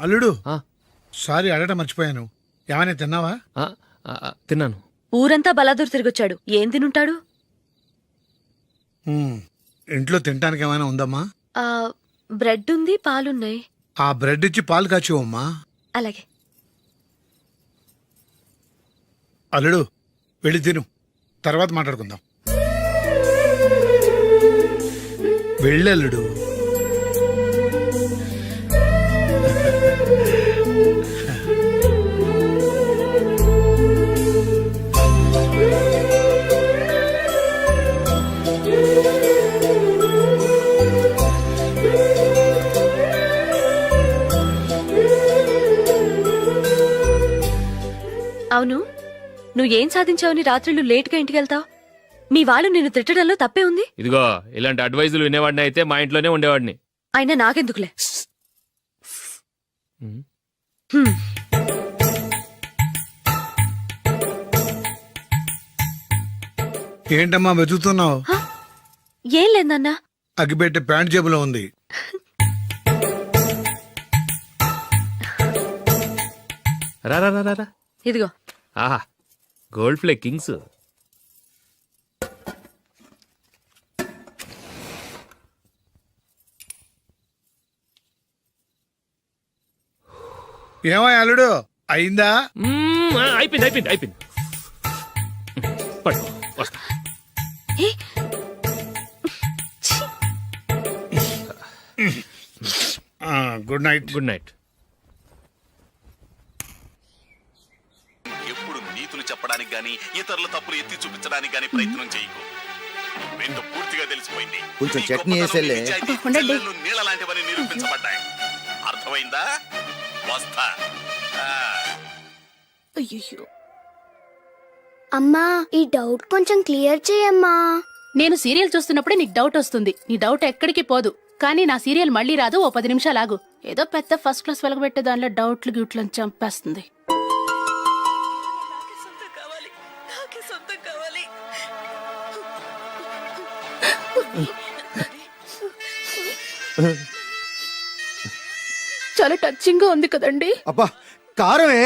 అల్లుడు ఆ, సారీ అడగటం మర్చిపోయాను. ఏమైనా తిన్నావా? ఆ, తిన్నాను. ఊరంతా బలాదూర్ తిరిగొచ్చాడు, ఏం తినుంటాడు? ఇంట్లో తినటానికి ఏమైనా ఉందమ్మా? ఆ, బ్రెడ్ ఉంది, పాలున్నాయి. ఆ బ్రెడ్ ఇచ్చి పాలు కాచివమ్మా. అలాగే. అల్లుడు వెళ్ళి తిను, తర్వాత మాట్లాడుకుందాం. వెళ్ళి అల్లుడు. అవును, నువ్వేం సాధించావని రాత్రులు లేటుగా ఇంటికెళ్తావు? మీ వాళ్ళు నిన్ను తిట్టడంలో తప్పే ఉంది. ఇదిగో ఇలాంటి అడ్వైజులు వినేవాడిని అయితే మా ఇంట్లోనే ఉండేవాడిని. అయినా నాకెందుకులే. ఉమ్. హ్మ్. ఏంటమ్మా వెతుకుతున్నావు? ఏం లేదన్నా. అగ్గిపెట్టె ప్యాంట్ జేబులో ఉంది. రా రా రా రా రా. ఇదిగో. ఆహా, గోల్డ్ ఫ్లే కింగ్స్. ఏమో అల్లుడు అయిందా? అయిపోయింది అయిపోయింది అయిపోయింది. పడు, వస్తా. ఏ, గుడ్ నైట్. Good night. ఎప్పుడు నీతులు చెప్పడానికి గాని ఇతరుల తప్పులు ఎత్తి చూపించడానికి గాని ప్రయత్నం చేయకు. రెండు పూర్తిగా తెలిసిపోయింది. కొంచెం నీ చట్నీ గొప్పతనం, వేసేలే. నిజాయితీ, ఉండండి. చెల్లెళ్ళు నీళ్ళ లాంటివని నిరూపించబడ్డాయి. అర్థమైందా? వస్తా. అయ్యయ్యో. అమ్మా, ఈ డౌట్ కొంచెం క్లియర్ చేయమ్మా. నేను సీరియల్ చూస్తున్నప్పుడే నీకు డౌట్ వస్తుంది. నీ డౌట్ ఎక్కడికి పోదు. కానీ నా సీరియల్ మళ్ళీ రాదు. ఓ 10 నిమిషాలు ఆగు. ఏదో పెద్ద ఫస్ట్ క్లాస్ వెలగబెట్టే దానిలో డౌట్లు గ్యూట్లను చంపేస్తుంది. చాలా టచింగ్ గా ఉంది కదండి. అబ్బా కారమే.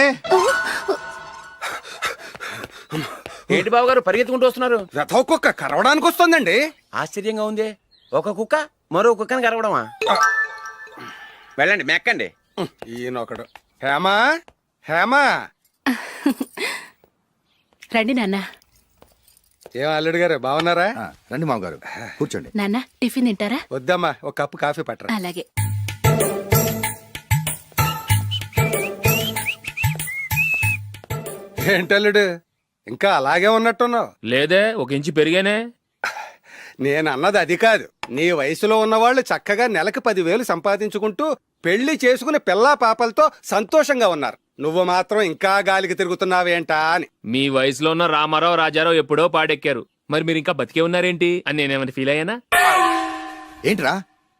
ఏంటి బాబు గారు పరిగెత్తుకుంటూ వస్తున్నారు? రథ కుక్క కరవడానికి వస్తుందండి. ఆశ్చర్యంగా ఉంది. ఒక కుక్క మరో కుక్కని కరవడమా? వెళ్ళండి, మెక్కండి. ఈయనొకడు. హేమా, హేమా. రండి నాన్న. ఏం అల్లుడు గారు బాగున్నారా? రండి మామగారు కూర్చోండి. నాన్న టిఫిన్ తింటారా? వద్దమ్మా, ఒక కప్పు కాఫీ పట్టరా. అలాగే. ఏంటల్లుడు ఇంకా అలాగే ఉన్నట్టున్నావు? లేదే, 1 ఇంచు పెరిగానే. నేను అన్నది అది కాదు. నీ వయసులో ఉన్నవాళ్ళు చక్కగా నెలకు 10,000 సంపాదించుకుంటూ పెళ్లి చేసుకుని పిల్లా పాపలతో సంతోషంగా ఉన్నారు. నువ్వు మాత్రం ఇంకా గాలికి తిరుగుతున్నావేంటా అని. మీ వయసులో ఉన్న రామారావు రాజారావు ఎప్పుడో పాడెక్కారు. మరి మీరు ఇంకా బతికే ఉన్నారేంటి అని నేనేమైనా ఫీల్ అయ్యానా? ఏంట్రా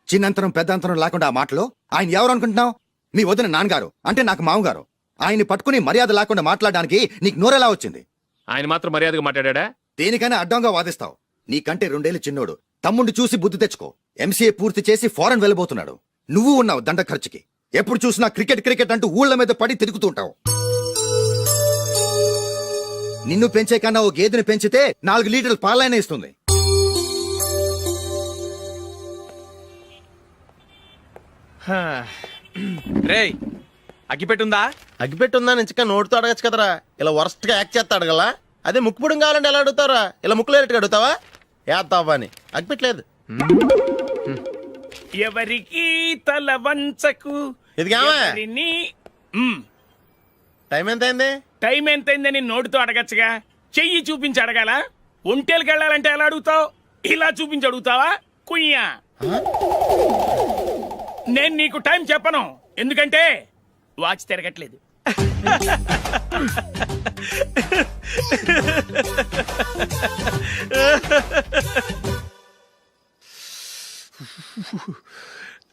చిన్నంతరం పెద్దంతరం లేకుండా ఆ మాటలు? ఆయన ఎవరు అనుకుంటున్నావు? మీ వదిన నాన్నగారు అంటే నాకు మామగారు. ఆయన్ని పట్టుకుని మర్యాద లేకుండా మాట్లాడడానికి నీకు నోరెలా వచ్చింది? ఆయన మాత్రం మర్యాదగా మాట్లాడా? దేనికైనా అడ్డంగా వాదిస్తావు. నీకంటే 2 ఏళ్లు చిన్నోడు. తమ్ముండి చూసి బుద్ధి తెచ్చుకో. ఎంసీఏ పూర్తి చేసి ఫారెన్ వెళ్ళబోతున్నాడు. నువ్వు ఉన్నావు దండ ఖర్చుకి. ఎప్పుడు చూసినా క్రికెట్ క్రికెట్ అంటూ ఊళ్ళ మీద పడి తిరుగుతుంటావు. నిన్ను పెంచే కన్నా ఓ గేదెని పెంచితే 4 లీటర్లు పాలైనా ఇస్తుంది. రేయ్, అగ్గిపెట్టుందా? అగ్గిపెట్టుందా నుంచి నోటితో అడగచ్చు కదరా. ఇలా వరస్ట్ గా యాక్ట్ చేస్తా అడగలా. అదే ముక్కుపుడం కావాలంటే ఎలా అడుగుతారా? ఇలా ముక్కులేటట్టుగా అడుగుతావా? ఏత్తావా అని. అగ్గిపెట్టలేదు. ఎవరికి తల వంచకు. ఇది కావా? టైం ఎంత అయింది? టైం ఎంతైందని నోటితో అడగచ్చుగా, చెయ్యి చూపించి అడగాల? ఒంటేలకు వెళ్ళాలంటే ఎలా అడుగుతావు? ఇలా చూపించి అడుగుతావా? కుయ్యా. నేను నీకు టైం చెప్పను, ఎందుకంటే వాచ్ తిరగట్లేదు.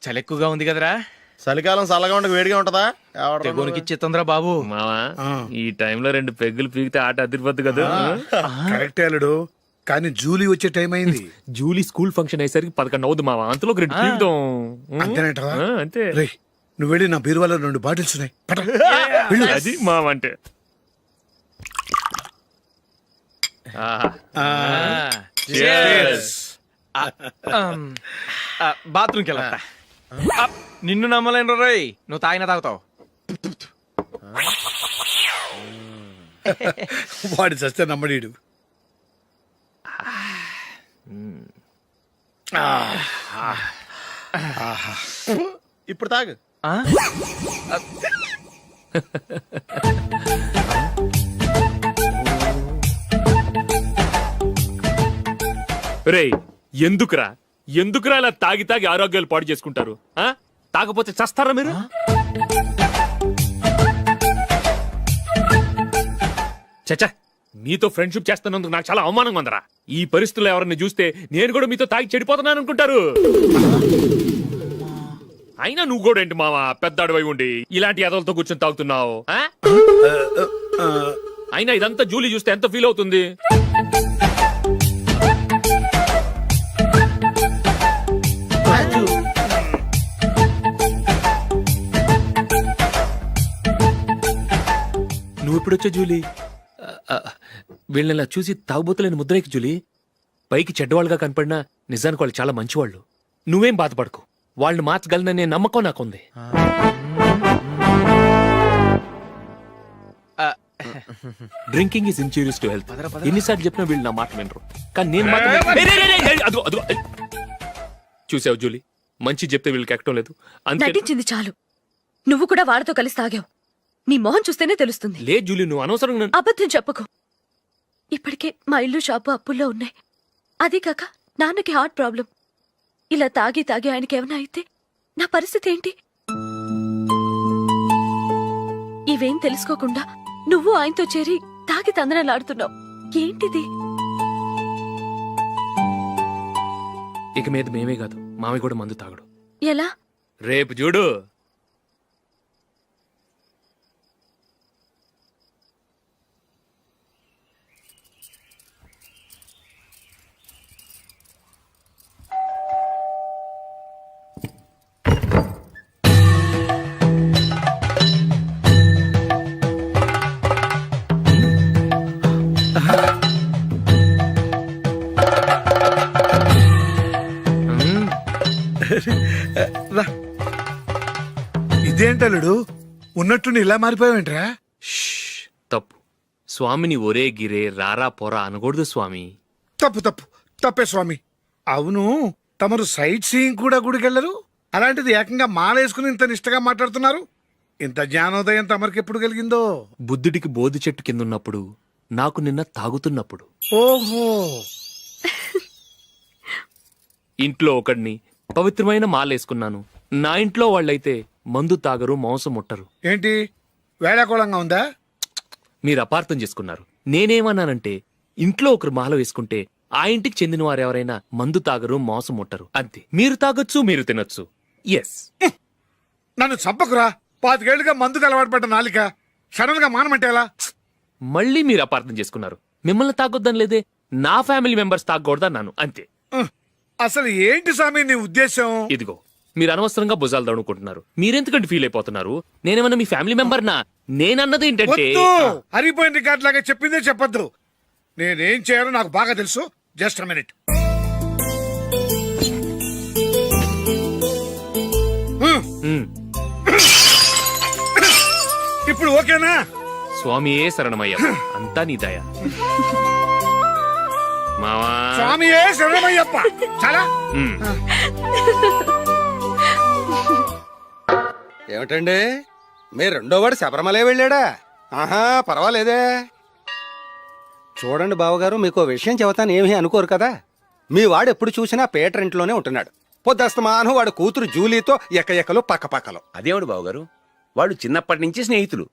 చలి ఎక్కువగా ఉంది కదరా. చలికాలం చల్లగా ఉండక వేడిగా ఉంటదా? తెగోనికి చిత్తంద్రా బాబు. మావా, ఈ టైంలో 2 పెగ్గులు పీకితే ఆట అదిరిపోద్దు కదా. కరెక్టే అల్లుడు, కానీ జూలీ వచ్చే టైం అయింది. జూలీ స్కూల్ ఫంక్షన్ అయ్యేసరికి 11 అవుతుంది మావా. అంతలో 2 పీకుతాం. అంతేనేటవా? అంతే. రేయ్, నువ్వు వెళ్ళి నా బీరువాలో 2 బాటిల్స్ ఉన్నాయి పట. వెళ్ళు. అది మావంటే బాత్రూమ్కి వెళ్ళా నిన్ను నమ్మలేను రోయ్, నువ్వు తాగినా తాగుతావు. వాడి చస్తే నమ్మడీడు. ఇప్పుడు తాగు. రేయ్ ఎందుకురా ఇలా తాగి తాగి ఆరోగ్యాలు పాడు చేసుకుంటారు? తాగపోతే చస్తారా మీరు? చచ్చా, మీతో ఫ్రెండ్షిప్ చేస్తున్నందుకు నాకు చాలా అవమానంగా ఉందరా. ఈ పరిస్థితుల్లో ఎవరిని చూస్తే నేను కూడా మీతో తాగి చెడిపోతున్నాను అనుకుంటారు. అయినా నువ్వు కూడా ఏంటి మావా, పెద్ద అడవై ఉండి ఇలాంటి ఎదలతో కూర్చొని తాగుతున్నావు? అయినా ఇదంతా జూలీ చూస్తే ఎంత ఫీల్ అవుతుంది? నువ్వు ఎప్పుడొచ్చా జూలీ? వీళ్ళని చూసి తాగుబోతులేని ముద్రేకి జూలీ. పైకి చెడ్డవాళ్ళుగా కనపడినా నిజానికి వాళ్ళు చాలా మంచివాళ్ళు. నువ్వేం బాధపడకు, వాళ్ళని మార్చగలననే నమ్మకం నాకుంది. Drinking is injurious to health. ఎన్నిసార్లు చెప్పినా వీళ్ళు నా మాట వినరు. కానీ నేను మాత్రం చూసావు జూలీ, మంచి చెప్తే వీళ్ళకి ఎక్కడం లేదు. అంతే. నటించింది చాలు. నువ్వు కూడా వాడితో కలిసి తాగావు. నీ మొహం చూస్తేనే తెలుస్తుంది. లే జూలీ, నువ్వు అనవసరంగా అబద్ధం చెప్పకు. ఇప్పటికే మా ఇల్లు షాపు అప్పుల్లో ఉన్నాయి. అదే కాక నాన్నకి హార్ట్ ప్రాబ్లం. ఇలా తాగి తాగి ఆయనకి ఏమైనా అయితే నా పరిస్థితి ఏంటి? ఇవేం తెలుసుకోకుండా నువ్వు ఆయనతో చేరి తాగి తందనలాడుతున్నావు. ఏంటిది? ఇక మీద మేమే కాదు, మామి కూడా మందు తాగడు. ఎలా? రేపు చూడు. ఇదేంటలుడు ఉన్నట్టుండి ఇలా మారిపోయావేంట్రా? తప్పు స్వామిని ఒరే గిరే రారా పోరా అనకూడదు స్వామి. తప్పే స్వామి. అవును, తమరు సైట్ సీయింగ్ కూడా గుడికెళ్లరు. అలాంటిది ఏకంగా మాలేసుకుని ఇంత నిష్టగా మాట్లాడుతున్నారు. ఇంత జ్ఞానోదయం తమరికి ఎప్పుడు కలిగిందో? బుద్ధుడికి బోధి చెట్టు కింద ఉన్నప్పుడు, నాకు నిన్న తాగుతున్నప్పుడు. ఓహో. ఇంట్లో ఒకడిని పవిత్రమైన మాలేసుకున్నాను. నా ఇంట్లో వాళ్ళైతే మందు తాగరు, మాంసం ముట్టరు. ఏంటి వేళాకోళంగా ఉందా? మీరు అపార్థం చేసుకున్నారు. నేనేమన్నానంటే, ఇంట్లో ఒకరు మాల వేసుకుంటే ఆ ఇంటికి చెందిన వారు ఎవరైనా మందు తాగరు, మాంసం ముట్టరు. అంతే. మీరు తాగొచ్చు, మీరు తినొచ్చు. ఎస్. నన్ను చంపకురా. 25 ఏళ్లుగా మందుకు అలవాటు పడ్డ నాలిక సడన్ గా మానమంటే ఎలా? మళ్ళీ మీరు అపార్థం చేసుకున్నారు. మిమ్మల్ని తాగొద్దని లేదే, నా ఫ్యామిలీ మెంబర్స్ తాగకూడదన్నాను. అంతే. అసలు ఏంటి స్వామి నీ ఉద్దేశం? ఇదిగో, మీరు అనవసరంగా భుజాలు దడుకుంటున్నారు. మీరెందుకంటే ఫీల్ అయిపోతున్నారు? నేనేమన్నా మీ ఫ్యామిలీ మెంబర్ నా? నేనన్నది ఏంటంటే, హరిపోయిన రికార్డ్ లాగా చెప్పిందే చెప్పొద్దు. నేనేం చేయాలో నాకు బాగా తెలుసు. Just minute. ఇప్పుడు ఓకేనా? స్వామియే శరణమయ్య, అంతా నీ దయ. మావా, స్వామియే శరణమయ్యప్ప. చాలా ఏమిటండి, మీ రెండో వాడు శబరిమలే వెళ్ళాడా? ఆహా, పర్వాలేదే. చూడండి బావగారు, మీకు విషయం చెబుతాను, ఏమీ అనుకోరు కదా. మీ వాడు ఎప్పుడు చూసినా పేటరింట్లోనే ఉంటున్నాడు. పొద్దస్తమాను వాడు కూతురు జూలీతో ఎక్కలు పక్కపక్కలు. అదేమిటి బావగారు, వాళ్ళు చిన్నప్పటి నుంచి స్నేహితులు.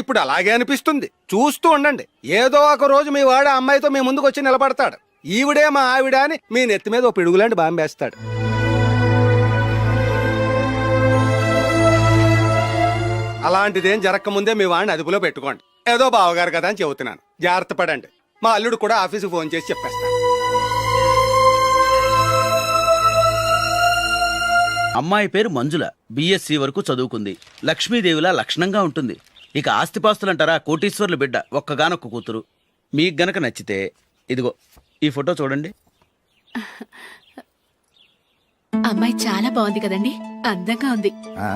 ఇప్పుడు అలాగే అనిపిస్తుంది. చూస్తూ ఉండండి, ఏదో ఒక రోజు మీ వాడు ఆ అమ్మాయితో మీ ముందుకు వచ్చి నిలబడతాడు. ఈవిడే మా ఆవిడ అని మీ నెత్తి మీద ఓ పిడుగులాంటి బాంబేస్తాడు. అలాంటిదేం జరగకముందే మీ వాడిని అదుపులో పెట్టుకోండి. ఏదో బావగారు కదా అని చెబుతున్నాను, జాగ్రత్త పడండి. మా అల్లుడు కూడా ఆఫీసుకు ఫోన్ చేసి చెప్పేస్తాను. అమ్మాయి పేరు మంజుల, బిఎస్సి వరకు చదువుకుంది. లక్ష్మీదేవిలా లక్షణంగా ఉంటుంది. ఇక ఆస్తిపాస్తులంటారా, కోటీశ్వర్లు బిడ్డ, ఒక్కగానొక్క కూతురు. మీకు గనక నచ్చితే ఇదిగో ఈ ఫోటో చూడండి. అమ్మాయి చాలా బాగుంది కదండి, అందంగా ఉంది. ఆ,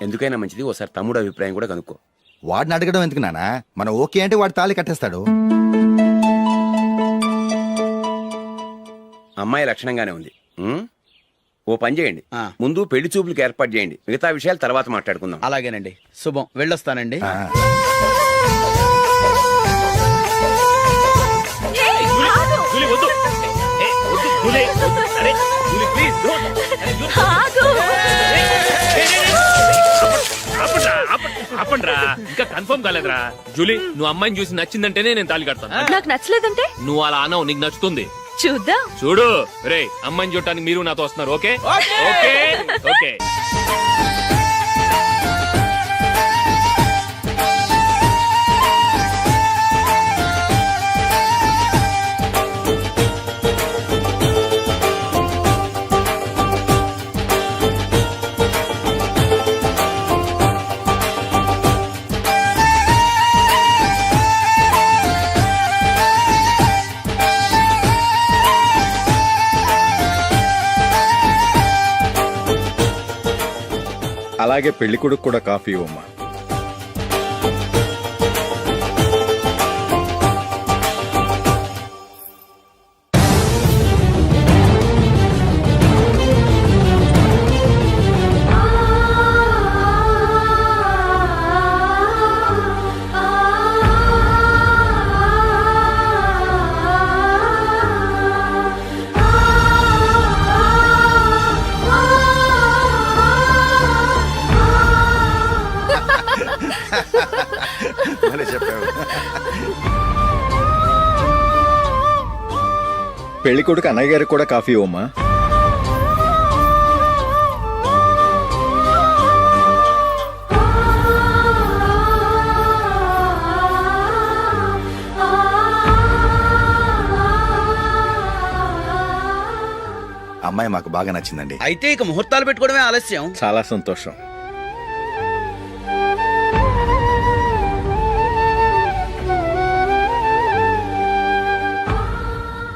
ఎందుకైనా మంచిది ఓసారి తమ్ముడు అభిప్రాయం కూడా కనుక్కో. వాడిని అడగడం ఎందుకు నానా? మనం ఓకే అంటే వాడు తాళి కట్టేస్తాడు. అమ్మాయి లక్షణంగానే ఉంది. ఓ పని చేయండి, ఆ. ముందు పెళ్లి చూపులకు ఏర్పాటు చేయండి, మిగతా విషయాలు తర్వాత మాట్లాడుకుందాం. అలాగేనండి, శుభం, వెళ్ళొస్తానండి. ఆ, జూలీ, వద్దు. వద్దు, జూలీ. అరే, జూలీ, please, don't. అరే, జూలీ. ఆపండ్రా, ఇంకా కన్ఫర్మ్ కాలేదురా. జూలీ, నువ్వు అమ్మాయిని చూసి నచ్చిందంటేనే నేను తాళి కడతాను. నాకు నచ్చలేదంటే నువ్వు అలా అనవు, నీకు నచ్చుతుంది. చూద్దాం. చూడు రే, అమ్మాయిని చూడటానికి మీరు నాతో వస్తున్నారు. Okay okay okay. అలాగే పెళ్లి కొడుకు కూడా కాఫీ ఇవ్వమ్మా. భలే చెప్పావు. పెళ్లి కొడుకు అన్నయ్య గారికి కూడా కాఫీ ఇవ్వమ్మా. అమ్మాయి మాకు బాగా నచ్చిందండి. అయితే ఇక ముహూర్తాలు పెట్టుకోవడమే ఆలస్యం. చాలా సంతోషం.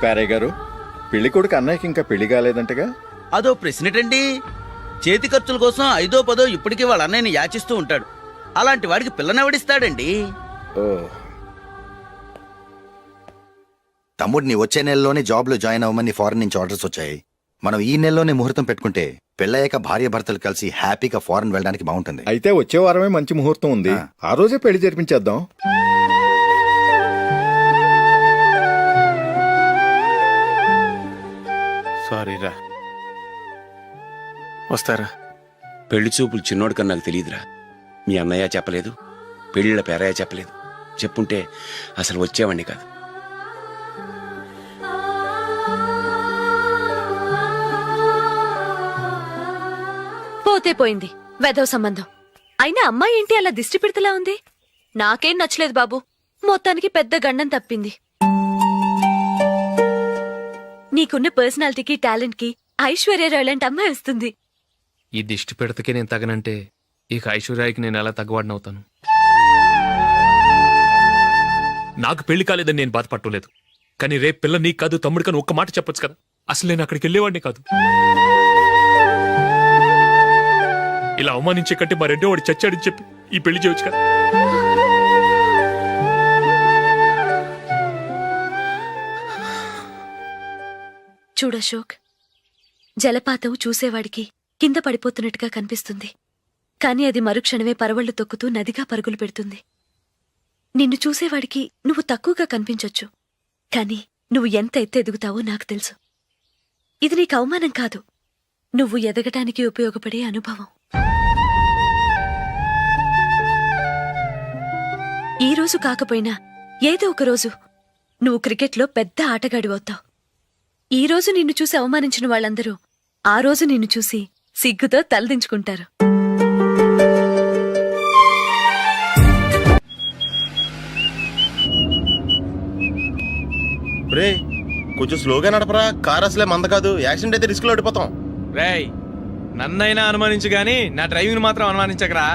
పేరయ్య గారు, పెళ్లి కొడుకు అన్నయ్యకి ఇంకా పెళ్లి కాలేదంటగా? అదో ప్రశ్నటండి. చేతి ఖర్చుల కోసం 5ో 10 ఇప్పటికీ వాళ్ళ అన్నయ్యని యాచిస్తూ ఉంటాడు. అలాంటి వాడికి పిల్లనెవడిస్తాడండి? ఓ, తమ్ముడిని వచ్చే నెలలోనే జాబ్ లో జాయిన్ అవ్వమని ఫారెన్ నుంచి ఆర్డర్స్ వచ్చాయి. మనం ఈ నెలలోనే ముహూర్తం పెట్టుకుంటే పెళ్ళయ్యాక భార్య భర్తలు కలిసి హ్యాపీగా ఫారెన్ వెళ్ళడానికి బాగుంటుంది. అయితే వచ్చే వారమే మంచి ముహూర్తం ఉంది. ఆ రోజే పెళ్లి జరిపించేద్దాం. సారీరా, వస్తారా? పెళ్లి చూపులు చిన్నోడు కన్నా నాకు తెలియదురా. మీ అన్నయ్య చెప్పలేదు, పెళ్లిళ్ళ పేరయ్య చెప్పలేదు. చెప్పుంటే అసలు వచ్చేవాడిని కాదు. పోతే పోయింది వెధవ సంబంధం. అయినా అమ్మాయి ఏంటి అలా దిష్టి పెడతలా ఉంది? నాకేం నచ్చలేదు బాబు. మొత్తానికి పెద్ద గండం తప్పింది. నీకున్న పర్సనాలిటీకి టాలెంట్ కి ఐశ్వర్యరాయ్ లాంటి అమ్మాయి వస్తుంది. ఈ దిష్టి పెడతకే నేను తగనంటే ఇక ఐశ్వర్యానికి నేను ఎలా తగ్గవాడినవుతాను? నాకు పెళ్లి కాలేదని నేను బాధపడలేదు, కానీ రేపు పిల్ల నీకు కాదు తమ్ముడు కానీ ఒక్క మాట చెప్పొచ్చు కదా. అసలు నేను అక్కడికి వెళ్ళేవాడిని కాదు. ఇలా అవమానించే కంటే మా రెండో వాడు చచ్చాడని చెప్పి ఈ పెళ్లి చేయొచ్చు కదా. చూడశోక్, జలపాతం చూసేవాడికి కింద పడిపోతున్నట్టుగా కనిపిస్తుంది, కాని అది మరుక్షణమే పరవళ్లు తొక్కుతూ నదిగా పరుగులు పెడుతుంది. నిన్ను చూసేవాడికి నువ్వు తక్కువగా కనిపించొచ్చు, కాని నువ్వు ఎంత ఎత్తు ఎదుగుతావో నాకు తెలుసు. ఇది నీకు అవమానం కాదు, నువ్వు ఎదగటానికి ఉపయోగపడే అనుభవం. ఈ రోజు కాకపోయినా ఏదో ఒక రోజు నువ్వు క్రికెట్లో పెద్ద ఆటగాడివవుతావు. ఈ రోజు నిన్ను చూసి అవమానించిన వాళ్ళందరూ ఆ రోజు నిన్ను చూసి సిగ్గుతో తలదించుకుంటారు. కొంచెం స్లోగా నడపరా, కార్ అసలే మంద కాదు. యాక్సిడెంట్ అయితే రిస్క్ లో ఓడిపోతాం. రేయ్, నన్నైనా అనుమానించు గాని నా డ్రైవింగ్ మాత్రం అనుమానించకరా.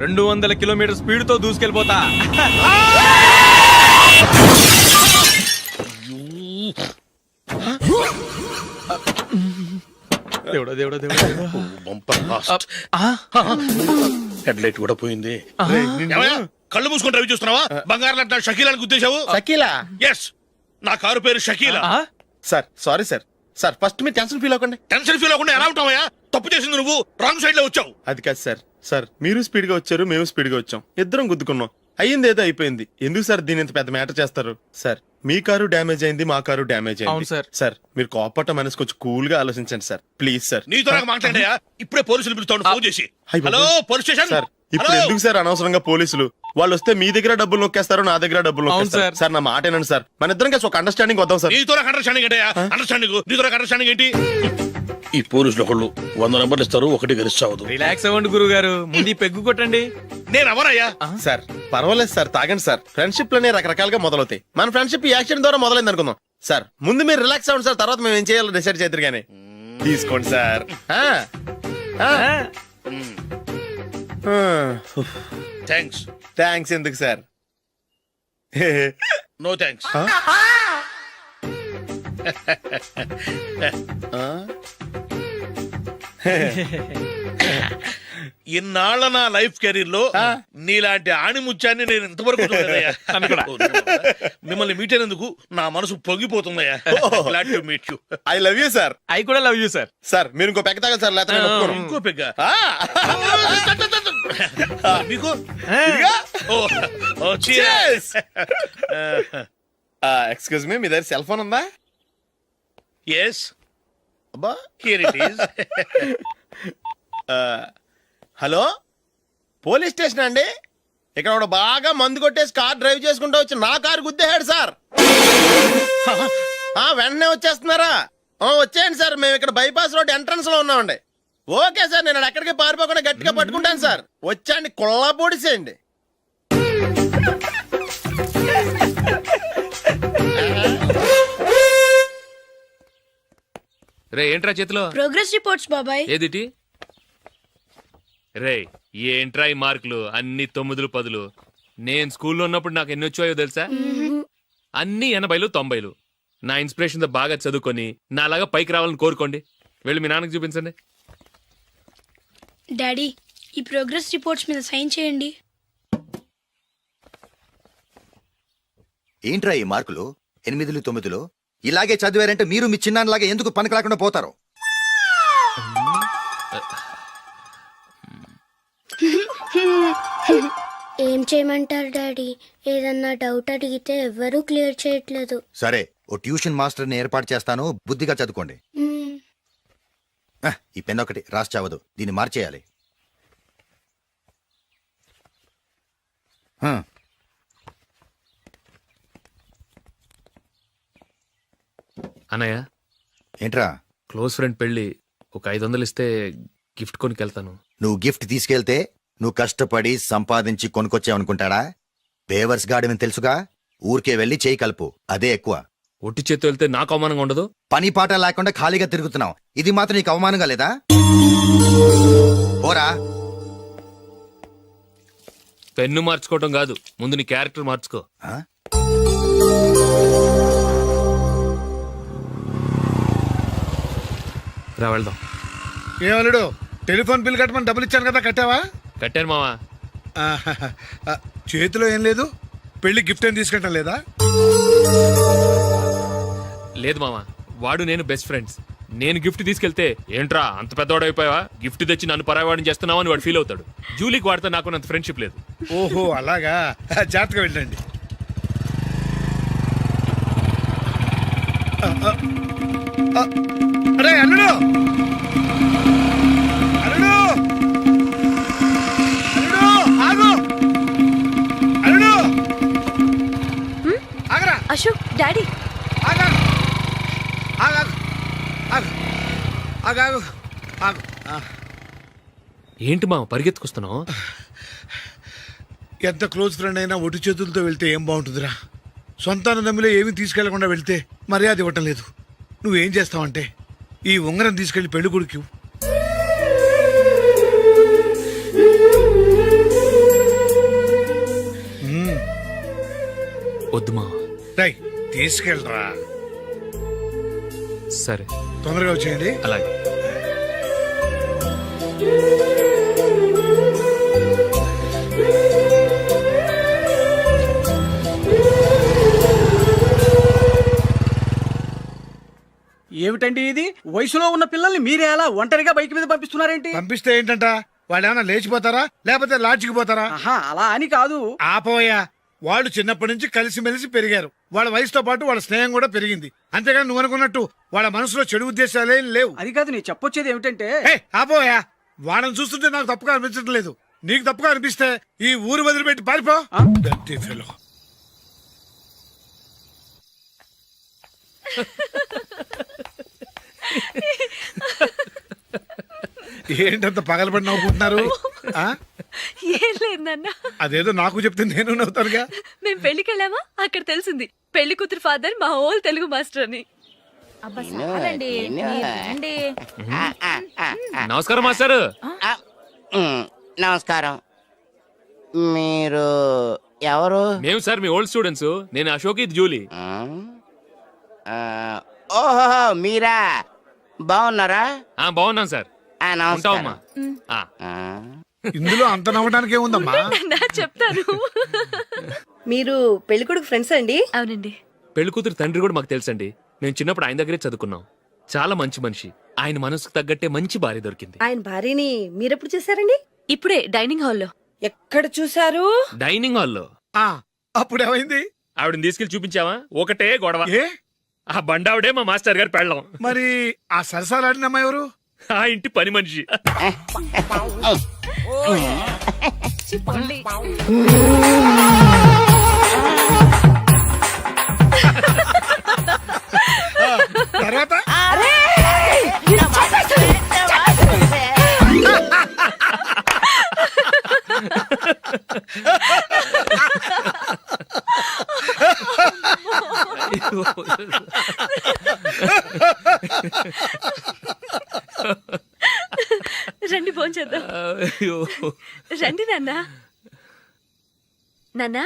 200 కిలోమీటర్ స్పీడ్ తో దూసుకెళ్ళిపోతా. దేవుడా దేవుడా దేవుడా. హెడ్ లైట్ కూడా పోయింది. కళ్ళు మూసుకుని రవి చూస్తున్నావా? బంగారం లాంటి షకీలాని గుద్దేశావు. షకీలా? ఎస్, నా కారు పేరు Shakeela. Sir sorry sir. Sir first మీరు టెన్షన్ ఫీల్ అవ్వకండి. టెన్షన్ ఫీల్ అవ్వకుండా ఎలా ఉంటావయ్యా? తప్పు చేసింది నువ్వు, రాంగ్ సైడ్ లో వచ్చావు. అది కాదు సార్. సార్ మీరు స్పీడ్ గా వచ్చారు, మేము స్పీడ్ గా వచ్చాం, ఇద్దరం గుద్దుకున్నాం. అయ్యింది ఏదో అయిపోయింది. ఎందుకు సార్ దీని ఇంత పెద్ద మ్యాటర్ చేస్తారు? సార్ మీ కారు డ్యామేజ్ అయింది, మా కారు డ్యామేజ్ అయింది. అవును సార్. సార్ మీరు కోపట్ట మనసు కొంచెం కూల్ గా ఆలోచించండి సార్, ప్లీజ్ సార్. నీతో మాట్లాడయా? ఇప్పుడే పోలీసులు పిలుస్తాను, ఫోన్ చేసి. Hello police station. సార్ ఇప్పుడు ఎందుకు సార్ అనవసరంగా పోలీసులు? వాళ్ళు వస్తే మీ దగ్గర డబ్బులు నొక్కేస్తారు, నా దగ్గర డబ్బులు నొక్కేస్తారు. సార్ నా మాట ఏనండి సార్, మన ఇద్దరం కలిసి ఒక అండర్స్టాండింగ్ వద్దాం సార్. నీతో అండర్స్టాండింగ్ అంటే అండర్స్టాండింగ్ ఏంటి? ఈ పోలీసులు ఒకళ్ళు 100 నెంబర్లు ఇస్తారు, ఒకటి గెలిచావదు. రిలాక్స్ అవ్వండి గురువు గారు, ముందు ఈ పెగ్గు కొట్టండి. నేను ఎవరయ్యా? సార్ పర్వాలేదు సార్, తాగండి సార్. ఫ్రెండ్షిప్ లోనే రకరకాలుగా మొదలవుతాయి. మన ఫ్రెండ్షిప్ ఈ యాక్సిడెంట్ ద్వారా మొదలైంది అనుకుందాం. సార్ ముందు మీరు రిలాక్స్ అవ్వండి సార్, తర్వాత మేము ఏం చేయాలో డిసైడ్ చేద్దరు కానీ. తీసుకోండి సార్. థ్యాంక్స్. థ్యాంక్స్ ఎందుకు సార్? No thanks. ఇన్నాళ్ళ నా లైఫ్ కెరీర్ లో నీలాంటి ఆణిముత్యాన్ని నేను ఇంతవరకు చూడలేదయ్యా. మిమ్మల్ని మీట్ అయినందుకు నా మనసు పొంగిపోతుందయ్యా. Glad to meet you. I love you sir. I కూడా లవ్ యూ సార్. సార్ మీరు ఇంకో పెగ్గ తాగండి సార్, లేకపోతే ఇంకో పెగ్గ మీకు. ఎక్స్క్యూజ్ మీ, మీ దగ్గర సెల్ ఫోన్ ఉందా? ఎస్. అబ్బా here it is. Hello police station అండి. ఇక్కడ ఒకడు బాగా మందు కొట్టేసి కార్ డ్రైవ్ చేసుకుంటూ వచ్చి నా కారు గుద్దేశాడు సార్. వెంటనే వచ్చేస్తున్నారా? వచ్చేయండి సార్, మేము ఇక్కడ బైపాస్ రోడ్ ఎంట్రన్స్ లో ఉన్నామండి. ఓకే సార్, నేను ఎక్కడికి పారిపోకుండా గట్టిగా పట్టుకుంటాను సార్. వచ్చాండి, కుళ్ళా పొడిసేయండి. రే ఏంట్రా చేతిలో? ప్రోగ్రెస్ రిపోర్ట్స్ బాబాయ్. ఏదిటి? రే ఏంట్రా ఈ మార్కులు అన్ని 9లు 10లు? నేను స్కూల్లో ఉన్నప్పుడు నాకు ఎన్ని వచ్చాయో తెలుసా? అన్ని 80లు 90లు. నా ఇన్స్పిరేషన్ తో బాగా చదువుకొని నాలాగా పైకి రావాలని కోరుకోండి. వెళ్ళి మీ నాన్నకి చూపించండి. డాడీ ఈ ప్రోగ్రెస్ రిపోర్ట్స్ మీద సైన్ చేయండి. ఏంట్రా ఈ మార్కులు 8లు 9లు? ఇలాగే చదివారంటే మీరు మీ చిన్నాన్నలాగా ఎందుకు పనికి రాకుండా పోతారు? ఏం చేయమంటారు డాడీ? ఏదన్నా డౌట్ అడిగితే ఎవ్వరూ క్లియర్ చేయట్లేదు. సరే ఓ ట్యూషన్ మాస్టర్ని ఏర్పాటు చేస్తాను, బుద్ధిగా చదువుకోండి. ఈ పెన్ ఒకటి రాసి చావదు, దీన్ని మార్చేయాలి. అన్నయ్య ఏంట్రా? క్లోజ్ ఫ్రెండ్ పెళ్లి, ఒక 500 ఇస్తే గిఫ్ట్ కొనికెళ్తాను. నువ్వు గిఫ్ట్ తీసుకెళ్తే నువ్వు కష్టపడి సంపాదించి కొనుక్కొచ్చావనుకుంటాడా? బేవర్స్ గాడిని తెలుసుగా, ఊరికే వెళ్ళి చేయి కలుపు, అదే ఎక్కువ. ఒట్టి చేత్తో వెళ్తే నాకు అవమానంగా ఉండదు? పని పాట లేకుండా ఖాళీగా తిరుగుతున్నావు, ఇది మాత్రం నీకు అవమానంగా లేదా? పోరా. పెన్ను మార్చుకోవటం కాదు, ముందు నీ క్యారెక్టర్ మార్చుకో. రా వెళ్దాం. ఏమలుడు, టెలిఫోన్ బిల్ కట్టమని డబ్బులు ఇచ్చాను కదా, కట్టావా? కట్టాను మావా. చేతిలో ఏం లేదు, పెళ్లి గిఫ్ట్ ఏం తీసుకుంటాం లేదా? లేదు మావా, వాడు నేను బెస్ట్ ఫ్రెండ్స్. నేను గిఫ్ట్ తీసుకెళ్తే ఏంట్రా అంత పెద్దవాడైపోయావా, గిఫ్ట్ తెచ్చి నన్ను పరాయవాడిని చేస్తున్నావు అని వాడు ఫీల్ అవుతాడు. జూలీకి వాడితే నాకు అంత ఫ్రెండ్షిప్ లేదు. ఓహో అలాగా, జాగ్రత్తగా వెళ్ళండి. అరే అల్లుడు, అల్లుడు, అల్లుడు ఆగు, అల్లుడు ఆగరా. అశోక్ డాడీ ఆగా, ఆగా, ఆగు, ఆగు, ఆగు. ఏంటి మావ పరిగెత్తుకొస్తున్నావు? ఎంత క్లోజ్ ఫ్రెండ్ అయినా ఒటి చేతులతో వెళ్తే ఏం బాగుంటుందిరా. సొంతాన నమ్మిలో ఏమీ తీసుకెళ్లకుండా వెళ్తే మర్యాద ఇవ్వటం లేదు. నువ్వేం చేస్తావంటే ఈ ఉంగరం తీసుకెళ్లి పెళ్లి కొడుకు. వద్దు మావా. రై తీసుకెళ్ళరా, సరే తొందరగా వచ్చేయండి. అలాగే. ఏమిటండి ఇది? వయసులో ఉన్న పిల్లల్ని మీరే అలా ఒంటరిగా బైక్ మీద పంపిస్తున్నారేంటి? పంపిస్తే ఏంటంట, వాళ్ళు ఏమైనా లేచిపోతారా లేకపోతే లాడ్జికి పోతారా? ఆహా, అలా అని కాదు. ఆపోయా, వాళ్ళు చిన్నప్పటి నుంచి కలిసిమెలిసి పెరిగారు. వాళ్ళ వయసుతో పాటు వాళ్ళ స్నేహం కూడా పెరిగింది. అంతేగాని నువ్వు అనుకున్నట్టు వాళ్ళ మనసులో చెడు ఉద్దేశాలేం లేవు. అది కాదు, నేను చెప్పొచ్చేది ఏమిటంటే, ఆపోయా, వాళ్ళని చూస్తుంటే నాకు తప్పుగా అనిపించడం లేదు. నీకు తప్పుగా అనిపిస్తే ఈ ఊరు వదిలిపెట్టి పారిపో. Dirty fellow. ఏంటంత పగలబడి నవ్వుకుంటున్నారు? ఆ? ఏం లేదు నాన్న, అదేదో నాకు చెప్తే నేను నవ్వుతానుగా. మేము పెళ్లికి వెళ్ళామా, అక్కడ తెలిసింది పెళ్లి కూతురు ఫాదర్ మా హోల్ తెలుగు మాస్టర్ అని. నమస్కారం మాస్టర్. నమస్కారం. మీరు ఎవరు? మేము సార్ మీ ఓల్డ్ స్టూడెంట్స్. నేను అశోక్, ఇది జూలీ. ఓహో, మీరా? బాగున్నారా? బాగున్నాం సార్. ఉంటావమ్మా. ఇందులో అంత నవ్వడానికి ఏముందమ్మా? చెప్తాను. మీరు పెళ్ళికొడుకు ఫ్రెండ్స్ అండి? అవునండి. పెళ్లి కూతురు తండ్రి కూడా మాకు తెలుసండి. మేము చిన్నప్పుడు ఆయన దగ్గరే చదువుకున్నాం. చాలా మంచి మనిషి. ఆయన మనసుకు తగ్గట్టే మంచి భార్య దొరికింది. ఆయన భార్యని మీరెప్పుడు చూసారండి? ఇప్పుడే డైనింగ్ హాల్లో. ఎక్కడ చూసారు? డైనింగ్ హాల్లో. అప్పుడు ఏమైంది? ఆవిడని తీసుకెళ్లి చూపించావా? ఒకటే గొడవ. ఏ? ఆ బండావిడే మా మాస్టర్ గారు పెళ్ళం. మరి ఆ సరసాలాడినమ్మా ఎవరు? ఆ ఇంటి పని మనిషి. తర్వాత రండి భోంచేద్దాం. రండి నాన్న. నాన్నా,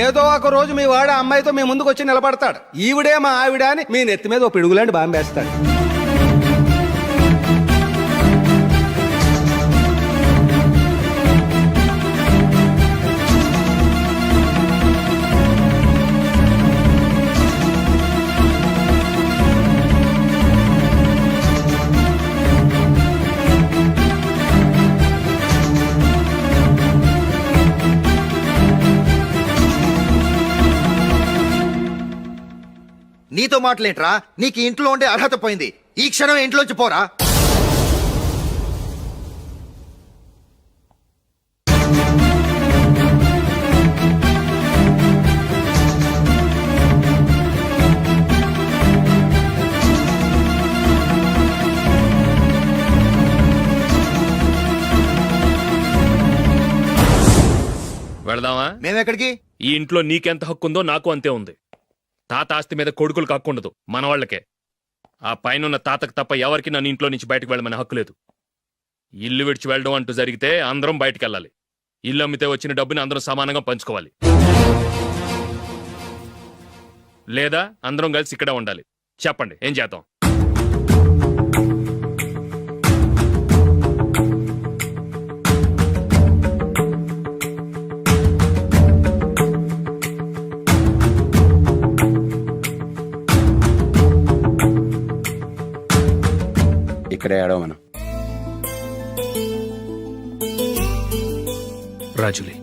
ఏదో ఒక రోజు మీ వాడు ఆ అమ్మాయితో మీ ముందుకు వచ్చి నిలబడతాడు. ఈవిడే మా ఆవిడ అని మీ నెత్తి మీద ఓ పిడుగులాంటి బాంబేస్తాడు. నీతో మాటలేంట్రా? నీకు ఈ ఇంట్లో ఉండే అర్హత పోయింది. ఈ క్షణం ఇంట్లోంచి పోరా. వెళదామా? మేమెక్కడికి? ఈ ఇంట్లో నీకెంత హక్కు ఉందో నాకు అంతే ఉంది. తాత ఆస్తి మీద కొడుకులకు హక్కు ఉండదు, మన వాళ్ళకే. ఆ పైన తాతకు తప్ప ఎవరికి నన్ను ఇంట్లో నుంచి బయటకు వెళ్ళమని హక్కు లేదు. ఇల్లు విడిచి వెళ్ళడం అంటూ జరిగితే అందరం బయటికి వెళ్ళాలి. ఇల్లు అమ్మితే వచ్చిన డబ్బుని అందరం సమానంగా పంచుకోవాలి. లేదా అందరం కలిసి ఇక్కడే ఉండాలి. చెప్పండి, ఏం చేద్దాం? ఇక్కడే ఆడమను. రాజులే,